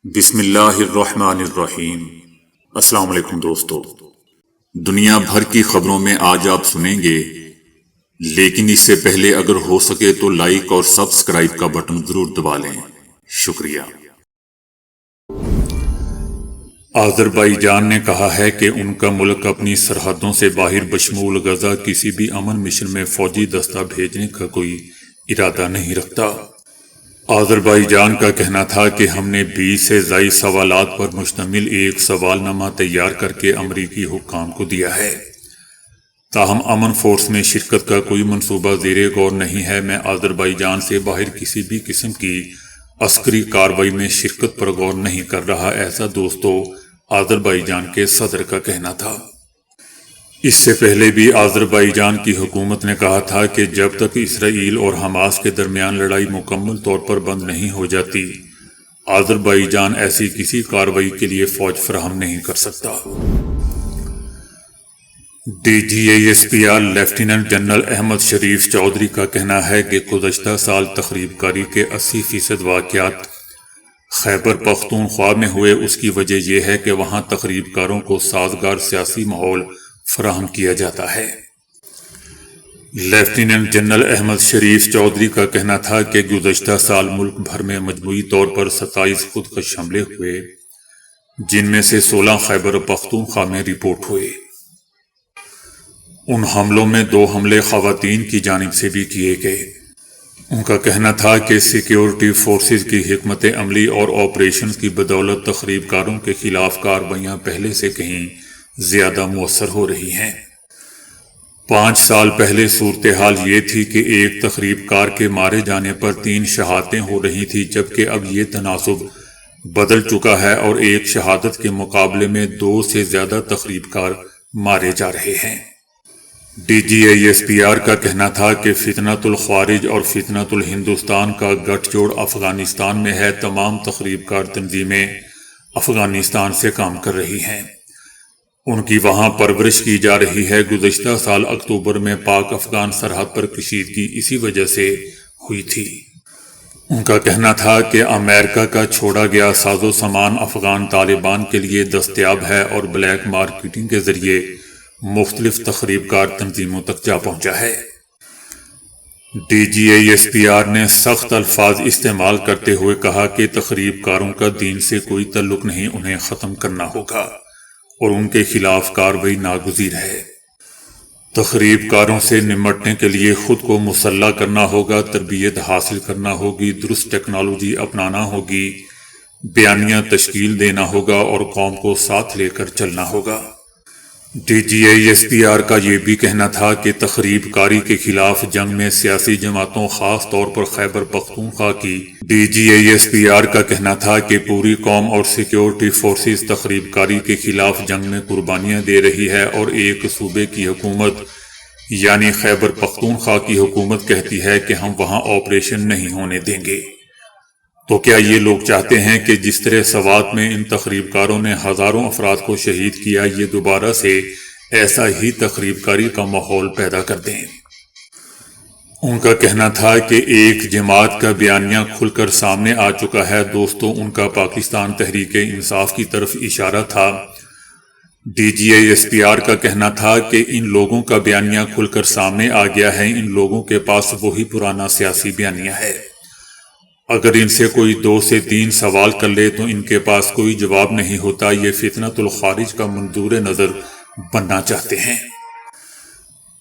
بسم اللہ الرحمن الرحیم۔ السلام علیکم دوستو، دنیا بھر کی خبروں میں آج آپ سنیں گے، لیکن اس سے پہلے اگر ہو سکے تو لائک اور سبسکرائب کا بٹن ضرور دبا لیں۔ شکریہ۔ آذربائیجان نے کہا ہے کہ ان کا ملک اپنی سرحدوں سے باہر بشمول غزہ کسی بھی امن مشن میں فوجی دستہ بھیجنے کا کوئی ارادہ نہیں رکھتا۔ آذربائیجان کا کہنا تھا کہ ہم نے 20 سے زائد سوالات پر مشتمل ایک سوال نامہ تیار کر کے امریکی حکام کو دیا ہے، تاہم امن فورس میں شرکت کا کوئی منصوبہ زیر غور نہیں ہے۔ میں آذربائیجان سے باہر کسی بھی قسم کی عسکری کارروائی میں شرکت پر غور نہیں کر رہا، ایسا دوستو آذربائیجان کے صدر کا کہنا تھا۔ اس سے پہلے بھی آذربائیجان کی حکومت نے کہا تھا کہ جب تک اسرائیل اور حماس کے درمیان لڑائی مکمل طور پر بند نہیں ہو جاتی، آذربائیجان ایسی کسی کارروائی کے لیے فوج فراہم نہیں کر سکتا۔ D G S P R lieutenant general Ahmed Sharif Chaudhry کا کہنا ہے کہ گزشتہ سال تخریب کاری کے 80% واقعات خیبر پختونخوا میں ہوئے۔ اس کی وجہ یہ ہے کہ وہاں تخریب کاروں کو سازگار سیاسی ماحول فراہم کیا جاتا ہے۔ لیفٹیننٹ جنرل احمد شریف چودھری کا کہنا تھا کہ گزشتہ سال ملک بھر میں مجموعی طور پر 27 خودکش حملے ہوئے، جن میں سے 16 خیبر پختونخوا میں رپورٹ ہوئے۔ ان حملوں میں 2 حملے خواتین کی جانب سے بھی کیے گئے۔ ان کا کہنا تھا کہ سیکیورٹی فورسز کی حکمت عملی اور آپریشنز کی بدولت تخریب کاروں کے خلاف کارروائیاں پہلے سے کہیں زیادہ مؤثر ہو رہی ہیں۔ 5 سال پہلے صورتحال یہ تھی کہ ایک تخریب کار کے مارے جانے پر 3 شہادتیں ہو رہی تھی، جبکہ اب یہ تناسب بدل چکا ہے اور ایک شہادت کے مقابلے میں 2 سے زیادہ تخریب کار مارے جا رہے ہیں۔ D G S P R کا کہنا تھا کہ فتنۃ الخوارج اور فتنۃ الہندوستان کا گٹھ جوڑ افغانستان میں ہے۔ تمام تخریب کار تنظیمیں افغانستان سے کام کر رہی ہیں، ان کی وہاں پرورش کی جا رہی ہے۔ گزشتہ سال اکتوبر میں پاک افغان سرحد پر کشیدگی اسی وجہ سے ہوئی تھی۔ ان کا کہنا تھا کہ امریکہ کا چھوڑا گیا ساز و سامان افغان طالبان کے لیے دستیاب ہے اور بلیک مارکیٹنگ کے ذریعے مختلف تخریب کار تنظیموں تک جا پہنچا ہے۔ D G S P R نے سخت الفاظ استعمال کرتے ہوئے کہا کہ تخریب کاروں کا دین سے کوئی تعلق نہیں، انہیں ختم کرنا ہوگا اور ان کے خلاف کارروائی ناگزیر ہے۔ تخریب کاروں سے نمٹنے کے لیے خود کو مسلح کرنا ہوگا، تربیت حاصل کرنا ہوگی، درست ٹیکنالوجی اپنانا ہوگی، بیانیہ تشکیل دینا ہوگا اور قوم کو ساتھ لے کر چلنا ہوگا۔ D G S P R کا یہ بھی کہنا تھا کہ تخریب کاری کے خلاف جنگ میں سیاسی جماعتوں، خاص طور پر خیبر پختونخوا کی D G S P R کا کہنا تھا کہ پوری قوم اور سیکیورٹی فورسز تخریب کاری کے خلاف جنگ میں قربانیاں دے رہی ہے، اور ایک صوبے کی حکومت یعنی خیبر پختونخوا کی حکومت کہتی ہے کہ ہم وہاں آپریشن نہیں ہونے دیں گے۔ تو کیا یہ لوگ چاہتے ہیں کہ جس طرح سوات میں ان تخریب کاروں نے ہزاروں افراد کو شہید کیا، یہ دوبارہ سے ایسا ہی تخریب کاری کا ماحول پیدا کر دیں؟ ان کا کہنا تھا کہ ایک جماعت کا بیانیہ کھل کر سامنے آ چکا ہے۔ دوستو، ان کا پاکستان تحریک انصاف کی طرف اشارہ تھا۔ D G S P R کا کہنا تھا کہ ان لوگوں کا بیانیہ کھل کر سامنے آ گیا ہے، ان لوگوں کے پاس وہی پرانا سیاسی بیانیہ ہے۔ اگر ان سے کوئی 2 سے 3 سوال کر لے تو ان کے پاس کوئی جواب نہیں ہوتا۔ یہ فتنۃ الخوارج کا منظور نظر بننا چاہتے ہیں۔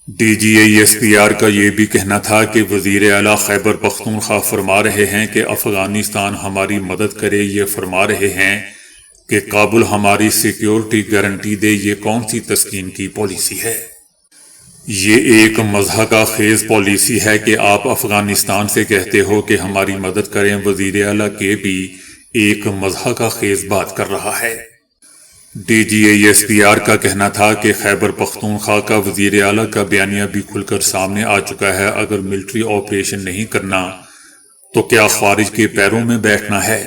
D G S P R کا یہ بھی کہنا تھا کہ وزیر اعلیٰ خیبر پختونخوا فرما رہے ہیں کہ افغانستان ہماری مدد کرے، یہ فرما رہے ہیں کہ کابل ہماری سیکیورٹی گارنٹی دے۔ یہ کون سی تسکین کی پالیسی ہے؟ یہ ایک مضحکہ خیز پالیسی ہے کہ آپ افغانستان سے کہتے ہو کہ ہماری مدد کریں۔ وزیر اعلیٰ کے بھی ایک مضحکہ خیز بات کر رہا ہے۔ D G S P R کا کہنا تھا کہ خیبر پختونخوا کا وزیر اعلیٰ کا بیانیہ بھی کھل کر سامنے آ چکا ہے۔ اگر ملٹری آپریشن نہیں کرنا تو کیا خارج کے پیروں میں بیٹھنا ہے؟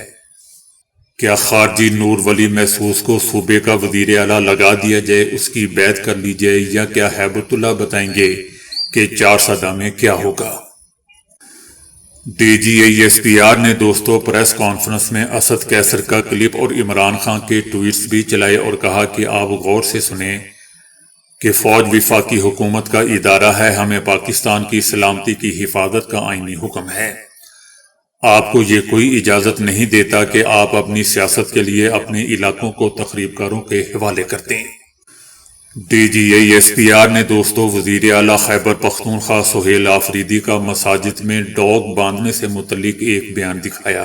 کیا خارجی نور ولی محسوس کو صوبے کا وزیر اعلیٰ لگا دیا جائے، اس کی بیعت کر لی جائے، یا کیا ہیبت اللہ بتائیں گے کہ 4 سدہ میں کیا ہوگا؟ DGISPR نے دوستو پریس کانفرنس میں اسد قیصر کا کلپ اور عمران خان کے ٹویٹس بھی چلائے اور کہا کہ آپ غور سے سنیں کہ فوج وفاقی حکومت کا ادارہ ہے، ہمیں پاکستان کی سلامتی کی حفاظت کا آئینی حکم ہے۔ آپ کو یہ کوئی اجازت نہیں دیتا کہ آپ اپنی سیاست کے لیے اپنے علاقوں کو تخریب کاروں کے حوالے کرتے ہیں۔ DGISPR نے دوستو وزیر اعلیٰ خیبر پختونخوا سہیل آفریدی کا مساجد میں ڈاگ باندھنے سے متعلق ایک بیان دکھایا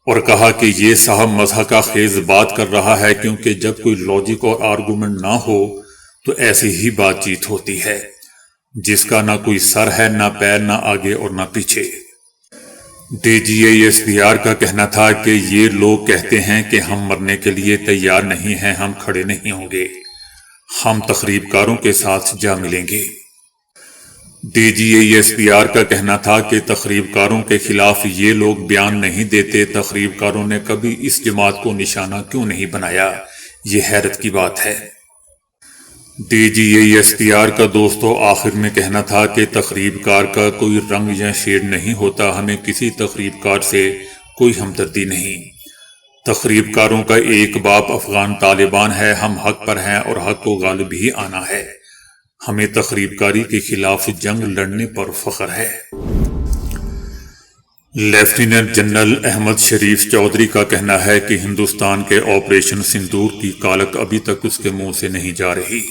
اور کہا کہ یہ صاحب مضحکہ خیز بات کر رہا ہے، کیونکہ جب کوئی لاجک اور آرگومنٹ نہ ہو تو ایسی ہی بات چیت ہوتی ہے جس کا نہ کوئی سر ہے، نہ پیر، نہ آگے اور نہ پیچھے۔ DGISPR کا کہنا تھا کہ یہ لوگ کہتے ہیں کہ ہم مرنے کے لیے تیار نہیں ہیں، ہم کھڑے نہیں ہوں گے، ہم تخریب کاروں کے ساتھ جا ملیں گے۔ DGISPR کا کہنا تھا کہ تخریب کاروں کے خلاف یہ لوگ بیان نہیں دیتے، تخریب کاروں نے کبھی اس جماعت کو نشانہ کیوں نہیں بنایا، یہ حیرت کی بات ہے۔ DGISPR کا دوستو آخر میں کہنا تھا کہ تخریب کار کا کوئی رنگ یا شیڈ نہیں ہوتا، ہمیں کسی تخریب کار سے کوئی ہمدردی نہیں۔ تخریب کاروں کا ایک باپ افغان طالبان ہے، ہم حق پر ہیں اور حق کو غالب ہی آنا ہے، ہمیں تخریب کاری کے خلاف جنگ لڑنے پر فخر ہے۔ لیفٹیننٹ جنرل احمد شریف چودھری کا کہنا ہے کہ ہندوستان کے آپریشن سندور کی کالک ابھی تک اس کے منہ سے نہیں جا رہی۔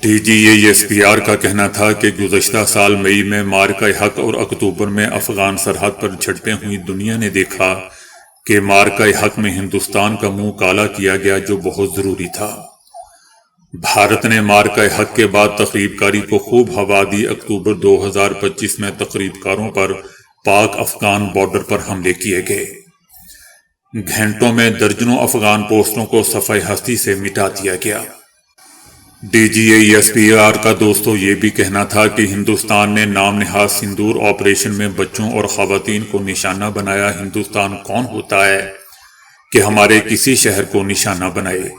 DGISPR کا کہنا تھا کہ گزشتہ سال مئی میں مارکہ حق اور اکتوبر میں افغان سرحد پر جھڑپیں ہوئی، دنیا نے دیکھا کہ مارکہ حق میں ہندوستان کا منہ کالا کیا گیا، جو بہت ضروری تھا۔ بھارت نے مارکہ حق کے بعد تخریب کاری کو خوب ہوا دی۔ اکتوبر 2025 میں تخریب کاروں پر پاک افغان بارڈر پر حملے کیے گئے۔ گھنٹوں میں درجنوں افغان پوسٹوں کو صفحہ ہستی سے مٹا دیا گیا۔ DGISPR کا دوستو یہ بھی کہنا تھا کہ ہندوستان نے نام نہاد سندور آپریشن میں بچوں اور خواتین کو نشانہ بنایا۔ ہندوستان کون ہوتا ہے کہ ہمارے کسی شہر کو نشانہ بنائے؟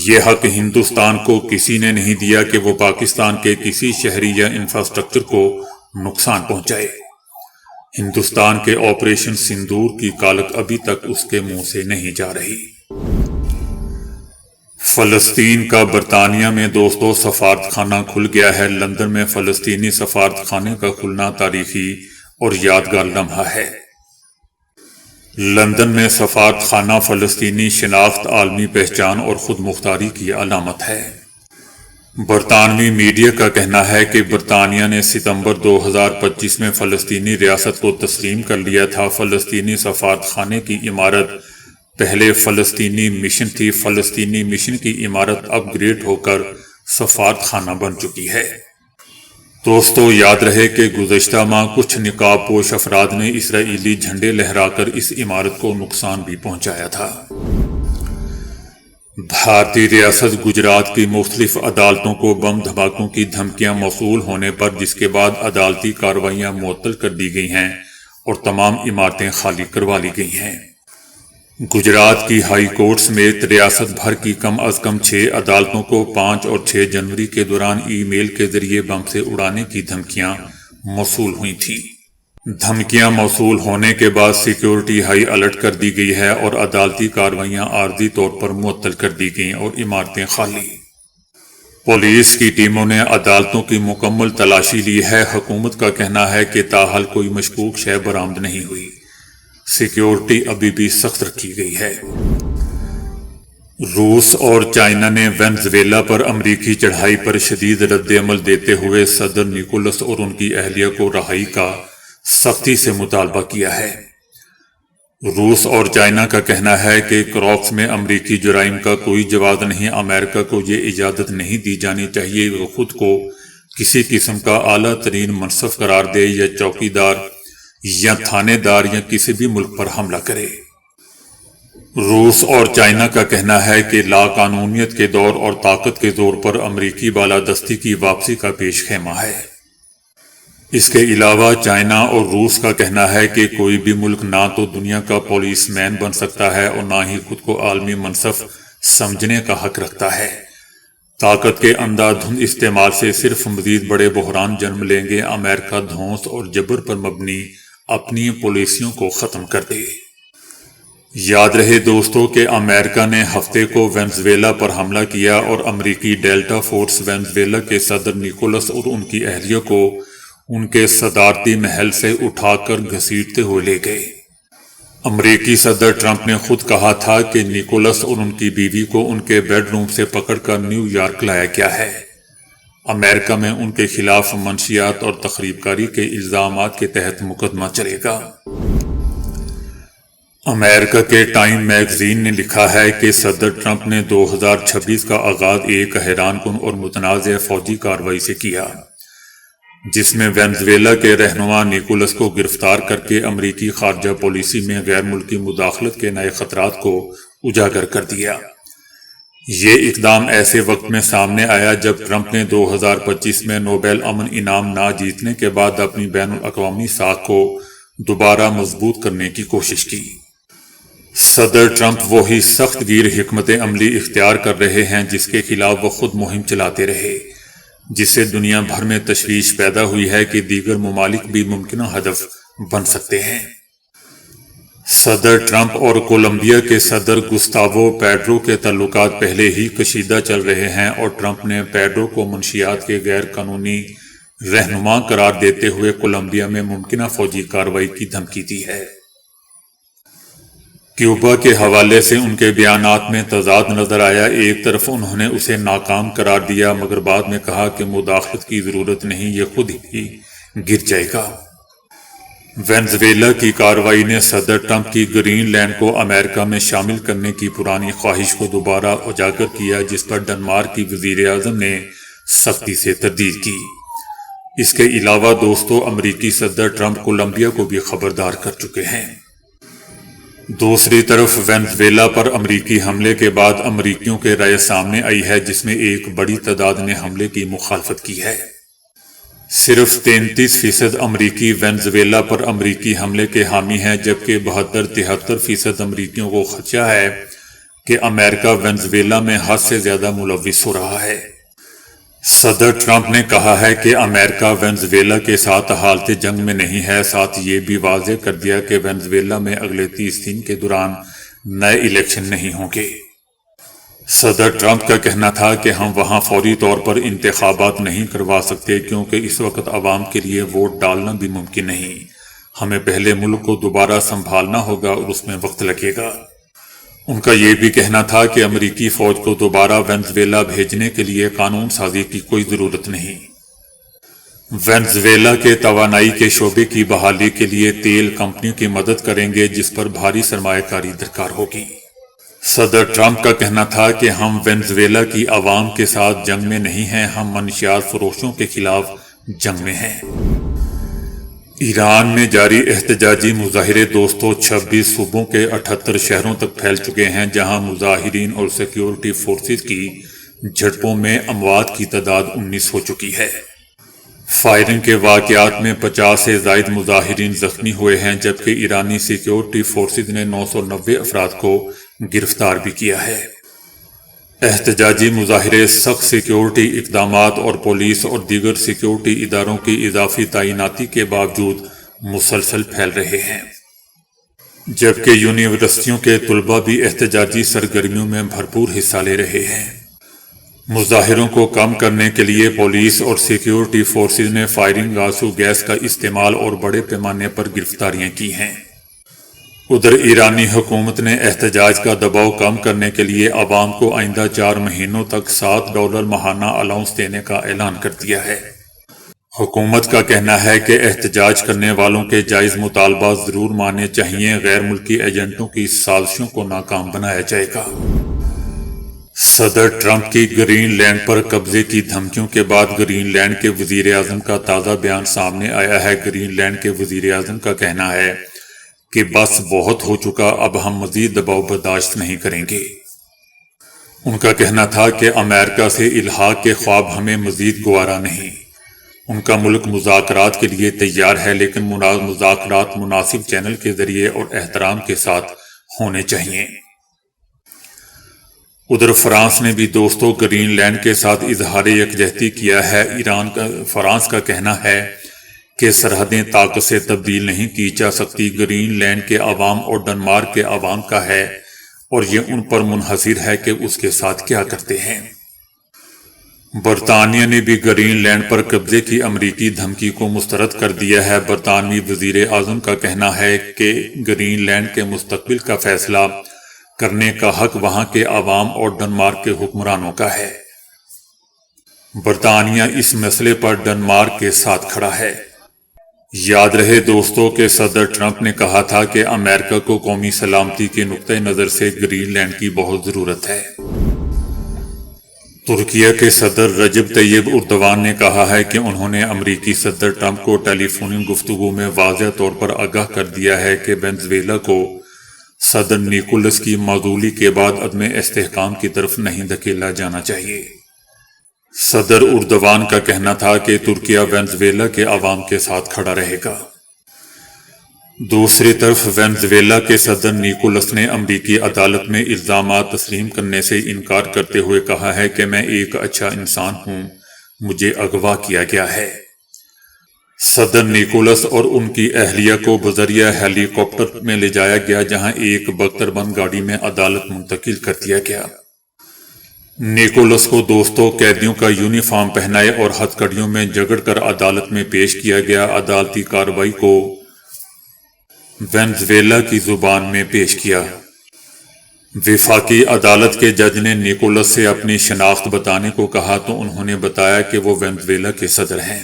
یہ حق ہندوستان کو کسی نے نہیں دیا کہ وہ پاکستان کے کسی شہری یا انفراسٹرکچر کو نقصان پہنچائے۔ ہندوستان کے آپریشن سندور کی کالک ابھی تک اس کے منہ سے نہیں جا رہی۔ فلسطین کا برطانیہ میں دوستو سفارت خانہ کھل گیا ہے۔ لندن میں فلسطینی سفارت خانے کا کھلنا تاریخی اور یادگار لمحہ ہے۔ لندن میں سفارت خانہ فلسطینی شناخت، عالمی پہچان اور خود مختاری کی علامت ہے۔ برطانوی میڈیا کا کہنا ہے کہ برطانیہ نے ستمبر 2025 میں فلسطینی ریاست کو تسلیم کر لیا تھا۔ فلسطینی سفارت خانے کی عمارت پہلے فلسطینی مشن تھی۔ فلسطینی مشن کی عمارت اپ گریڈ ہو کر سفارت خانہ بن چکی ہے۔ دوستو یاد رہے کہ گزشتہ ماہ کچھ نقاب پوش افراد نے اسرائیلی جھنڈے لہرا کر اس عمارت کو نقصان بھی پہنچایا تھا۔ بھارتی ریاست گجرات کی مختلف عدالتوں کو بم دھماکوں کی دھمکیاں موصول ہونے پر، جس کے بعد عدالتی کارروائیاں معطل کر دی گئی ہیں اور تمام عمارتیں خالی کروا لی گئی ہیں۔ گجرات کی ہائی کورٹ سمیت ریاست بھر کی کم از کم 6 عدالتوں کو 5 اور 6 جنوری کے دوران ای میل کے ذریعے بم سے اڑانے کی دھمکیاں موصول ہوئی تھیں۔ دھمکیاں موصول ہونے کے بعد سیکیورٹی ہائی الرٹ کر دی گئی ہے اور عدالتی کارروائیاں عارضی طور پر معطل کر دی گئیں اور عمارتیں خالی۔ پولیس کی ٹیموں نے عدالتوں کی مکمل تلاشی لی ہے۔ حکومت کا کہنا ہے کہ تاحال کوئی مشکوک شے برآمد نہیں ہوئی۔ سیکیورٹی ابھی بھی سخت رکھی گئی ہے۔ روس اور چائنا نے وینزویلا پر امریکی چڑھائی پر شدید رد عمل دیتے ہوئے صدر نیکولس اور ان کی اہلیہ کو رہائی کا سختی سے مطالبہ کیا ہے۔ روس اور چائنا کا کہنا ہے کہ کراکس میں امریکی جرائم کا کوئی جواز نہیں۔ امریکہ کو یہ اجازت نہیں دی جانی چاہیے وہ خود کو کسی قسم کا اعلیٰ ترین منصب قرار دے یا چوکیدار یا تھانے دار یا کسی بھی ملک پر حملہ کرے۔ روس اور چائنا کا کہنا ہے کہ لا قانونیت کے دور اور طاقت کے زور پر امریکی بالادستی کی واپسی کا پیش خیمہ ہے۔ اس کے علاوہ چائنا اور روس کا کہنا ہے کہ کوئی بھی ملک نہ تو دنیا کا پولیس مین بن سکتا ہے اور نہ ہی خود کو عالمی منصب سمجھنے کا حق رکھتا ہے۔ طاقت کے اندھا دھند استعمال سے صرف مزید بڑے بحران جنم لیں گے۔ امریکہ دھونس اور جبر پر مبنی اپنی پالیسیوں کو ختم کر دے۔ یاد رہے دوستو کہ امریکہ نے ہفتے کو وینزویلا پر حملہ کیا اور امریکی ڈیلٹا فورس وینزویلا کے صدر نیکولس اور ان کی اہلیہ کو ان کے صدارتی محل سے اٹھا کر گھسیٹتے ہوئے لے گئے۔ امریکی صدر ٹرمپ نے خود کہا تھا کہ نیکولس اور ان کی بیوی کو ان کے بیڈ روم سے پکڑ کر نیو یارک لایا گیا ہے۔ امریکہ میں ان کے خلاف منشیات اور تخریب کاری کے الزامات کے تحت مقدمہ چلے گا۔ امریکہ کے ٹائم میگزین نے لکھا ہے کہ صدر ٹرمپ نے 2026 کا آغاز ایک حیران کن اور متنازع فوجی کارروائی سے کیا، جس میں وینزویلا کے رہنما نیکولس کو گرفتار کر کے امریکی خارجہ پالیسی میں غیر ملکی مداخلت کے نئے خطرات کو اجاگر کر دیا۔ یہ اقدام ایسے وقت میں سامنے آیا جب ٹرمپ نے 2025 میں نوبل امن انعام نہ جیتنے کے بعد اپنی بین الاقوامی ساکھ کو دوبارہ مضبوط کرنے کی کوشش کی۔ صدر ٹرمپ وہی سخت گیر حکمت عملی اختیار کر رہے ہیں جس کے خلاف وہ خود مہم چلاتے رہے، جس سے دنیا بھر میں تشویش پیدا ہوئی ہے کہ دیگر ممالک بھی ممکنہ ہدف بن سکتے ہیں۔ صدر ٹرمپ اور کولمبیا کے صدر گستاوو پیڈرو کے تعلقات پہلے ہی کشیدہ چل رہے ہیں اور ٹرمپ نے پیڈرو کو منشیات کے غیر قانونی رہنما قرار دیتے ہوئے کولمبیا میں ممکنہ فوجی کارروائی کی دھمکی دی ہے۔ کیوبا کے حوالے سے ان کے بیانات میں تضاد نظر آیا۔ ایک طرف انہوں نے اسے ناکام قرار دیا مگر بعد میں کہا کہ مداخلت کی ضرورت نہیں، یہ خود ہی گر جائے گا۔ وینزویلا کی کارروائی نے صدر ٹرمپ کی گرین لینڈ کو امریکہ میں شامل کرنے کی پرانی خواہش کو دوبارہ اجاگر کیا، جس پر ڈنمارک کی وزیر اعظم نے سختی سے تردید کی۔ اس کے علاوہ دوستو امریکی صدر ٹرمپ کولمبیا کو بھی خبردار کر چکے ہیں۔ دوسری طرف وینزویلا پر امریکی حملے کے بعد امریکیوں کے رائے سامنے آئی ہے، جس میں ایک بڑی تعداد نے حملے کی مخالفت کی ہے۔ صرف 33% امریکی وینزویلا پر امریکی حملے کے حامی ہیں، جبکہ 72-73% امریکیوں کو خدشہ ہے کہ امریکہ وینزویلا میں حد سے زیادہ ملوث ہو رہا ہے۔ صدر ٹرمپ نے کہا ہے کہ امریکہ وینزویلا کے ساتھ حالت جنگ میں نہیں ہے، ساتھ یہ بھی واضح کر دیا کہ وینزویلا میں اگلے 30 دن کے دوران نئے الیکشن نہیں ہوں گے۔ صدر ٹرمپ کا کہنا تھا کہ ہم وہاں فوری طور پر انتخابات نہیں کروا سکتے کیونکہ اس وقت عوام کے لیے ووٹ ڈالنا بھی ممکن نہیں، ہمیں پہلے ملک کو دوبارہ سنبھالنا ہوگا اور اس میں وقت لگے گا۔ ان کا یہ بھی کہنا تھا کہ امریکی فوج کو دوبارہ وینزویلا بھیجنے کے لیے قانون سازی کی کوئی ضرورت نہیں۔ وینزویلا کے توانائی کے شعبے کی بحالی کے لیے تیل کمپنیوں کی مدد کریں گے، جس پر بھاری سرمایہ کاری درکار ہوگی۔ صدر ٹرمپ کا کہنا تھا کہ ہم وینزویلا کی عوام کے ساتھ جنگ میں نہیں ہیں، ہم منشیات فروشوں کے خلاف جنگ میں ہیں۔ ایران میں جاری احتجاجی مظاہرے دوستو 26 صوبوں کے 78 شہروں تک پھیل چکے ہیں، جہاں مظاہرین اور سیکیورٹی فورسز کی جھڑپوں میں اموات کی تعداد 19 ہو چکی ہے۔ فائرنگ کے واقعات میں 50 سے زائد مظاہرین زخمی ہوئے ہیں، جبکہ ایرانی سیکیورٹی فورسز نے 990 افراد کو گرفتار بھی کیا ہے۔ احتجاجی مظاہرے سخت سیکیورٹی اقدامات اور پولیس اور دیگر سیکیورٹی اداروں کی اضافی تعیناتی کے باوجود مسلسل پھیل رہے ہیں، جبکہ یونیورسٹیوں کے طلباء بھی احتجاجی سرگرمیوں میں بھرپور حصہ لے رہے ہیں۔ مظاہروں کو کم کرنے کے لیے پولیس اور سیکیورٹی فورسز نے فائرنگ، آنسو گیس کا استعمال اور بڑے پیمانے پر گرفتاریاں کی ہیں۔ ادھر ایرانی حکومت نے احتجاج کا دباؤ کم کرنے کے لیے عوام کو آئندہ 4 مہینوں تک $7 ماہانہ الاؤنس دینے کا اعلان کر دیا ہے۔ حکومت کا کہنا ہے کہ احتجاج کرنے والوں کے جائز مطالبات ضرور ماننے چاہیے، غیر ملکی ایجنٹوں کی سازشوں کو ناکام بنایا جائے گا۔ صدر ٹرمپ کی گرین لینڈ پر قبضے کی دھمکیوں کے بعد گرین لینڈ کے وزیر اعظم کا تازہ بیان سامنے آیا ہے۔ گرین لینڈ کے وزیر اعظم کا کہنا ہے کہ بس بہت ہو چکا، اب ہم مزید دباؤ برداشت نہیں کریں گے۔ ان کا کہنا تھا کہ امریکہ سے الحاق کے خواب ہمیں مزید گوارا نہیں۔ ان کا ملک مذاکرات کے لیے تیار ہے، لیکن مذاکرات مناسب چینل کے ذریعے اور احترام کے ساتھ ہونے چاہیے۔ ادھر فرانس نے بھی دوستوں گرین لینڈ کے ساتھ اظہار یکجہتی کیا ہے۔ فرانس کا کہنا ہے کہ سرحدیں طاقت سے تبدیل نہیں کی جا سکتی، گرین لینڈ کے عوام اور ڈنمارک کے عوام کا ہے اور یہ ان پر منحصر ہے کہ اس کے ساتھ کیا کرتے ہیں۔ برطانیہ نے بھی گرین لینڈ پر قبضے کی امریکی دھمکی کو مسترد کر دیا ہے۔ برطانوی وزیر اعظم کا کہنا ہے کہ گرین لینڈ کے مستقبل کا فیصلہ کرنے کا حق وہاں کے عوام اور ڈنمارک کے حکمرانوں کا ہے۔ برطانیہ اس مسئلے پر ڈنمارک کے ساتھ کھڑا ہے۔ یاد رہے دوستوں کہ صدر ٹرمپ نے کہا تھا کہ امریکہ کو قومی سلامتی کے نقطہ نظر سے گرین لینڈ کی بہت ضرورت ہے۔ ترکیہ کے صدر رجب طیب اردوان نے کہا ہے کہ انہوں نے امریکی صدر ٹرمپ کو ٹیلی فونک گفتگو میں واضح طور پر آگاہ کر دیا ہے کہ وینزویلا کو صدر نیکولس کی معزولی کے بعد عدم استحکام کی طرف نہیں دھکیلا جانا چاہیے۔ صدر اردوان کا کہنا تھا کہ ترکیہ وینزویلا کے عوام کے ساتھ کھڑا رہے گا۔ دوسری طرف وینزویلا کے صدر نیکولس نے امریکی عدالت میں الزامات تسلیم کرنے سے انکار کرتے ہوئے کہا ہے کہ میں ایک اچھا انسان ہوں، مجھے اغوا کیا گیا ہے۔ صدر نیکولس اور ان کی اہلیہ کو بذریعہ ہیلی کاپٹر میں لے جایا گیا، جہاں ایک بختربند گاڑی میں عدالت منتقل کر دیا گیا۔ نیکولس کو دوستوں قیدیوں کا یونیفارم پہنائے اور ہتھ کڑیوں میں جگڑ کر عدالت میں پیش کیا گیا۔ عدالتی کارروائی کو وینزویلا کی زبان میں پیش کیا۔ وفاقی عدالت کے جج نے نیکولس سے اپنی شناخت بتانے کو کہا تو انہوں نے بتایا کہ وہ وینزویلا کے صدر ہیں۔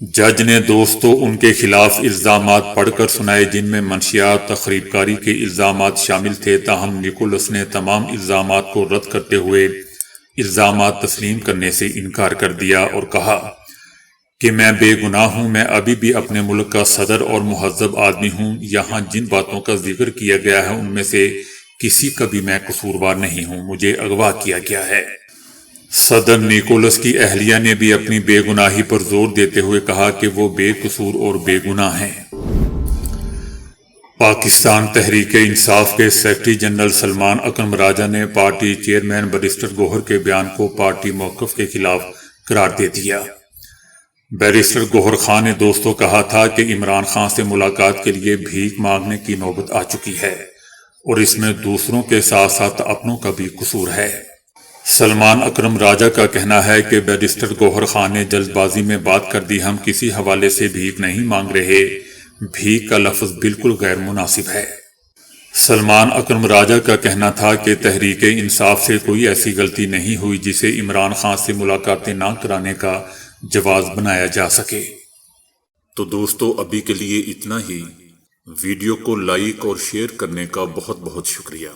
جج نے دوستوں ان کے خلاف الزامات پڑھ کر سنائے، جن میں منشیات تخریب کاری کے الزامات شامل تھے، تاہم نیکولس نے تمام الزامات کو رد کرتے ہوئے الزامات تسلیم کرنے سے انکار کر دیا اور کہا کہ میں بے گناہ ہوں، میں ابھی بھی اپنے ملک کا صدر اور مہذب آدمی ہوں، یہاں جن باتوں کا ذکر کیا گیا ہے ان میں سے کسی کا بھی میں قصوروار نہیں ہوں، مجھے اغوا کیا گیا ہے۔ صدر نیکولس کی اہلیہ نے بھی اپنی بے گناہی پر زور دیتے ہوئے کہا کہ وہ بے قصور اور بے گناہ ہیں۔ پاکستان تحریک انصاف کے سیکرٹری جنرل سلمان اکرم راجہ نے پارٹی چیئرمین بیرسٹر گوہر کے بیان کو پارٹی موقف کے خلاف قرار دے دیا۔ بیرسٹر گوہر خان نے دوستوں کہا تھا کہ عمران خان سے ملاقات کے لیے بھیک مانگنے کی نوبت آ چکی ہے اور اس میں دوسروں کے ساتھ ساتھ اپنوں کا بھی قصور ہے۔ سلمان اکرم راجہ کا کہنا ہے کہ بیرسٹر گوہر خان نے جلد بازی میں بات کر دی، ہم کسی حوالے سے بھیک نہیں مانگ رہے، بھیک کا لفظ بالکل غیر مناسب ہے۔ سلمان اکرم راجہ کا کہنا تھا کہ تحریک انصاف سے کوئی ایسی غلطی نہیں ہوئی جسے عمران خان سے ملاقاتیں نہ کرانے کا جواز بنایا جا سکے۔ تو دوستو ابھی کے لیے اتنا ہی۔ ویڈیو کو لائک اور شیئر کرنے کا بہت بہت شکریہ۔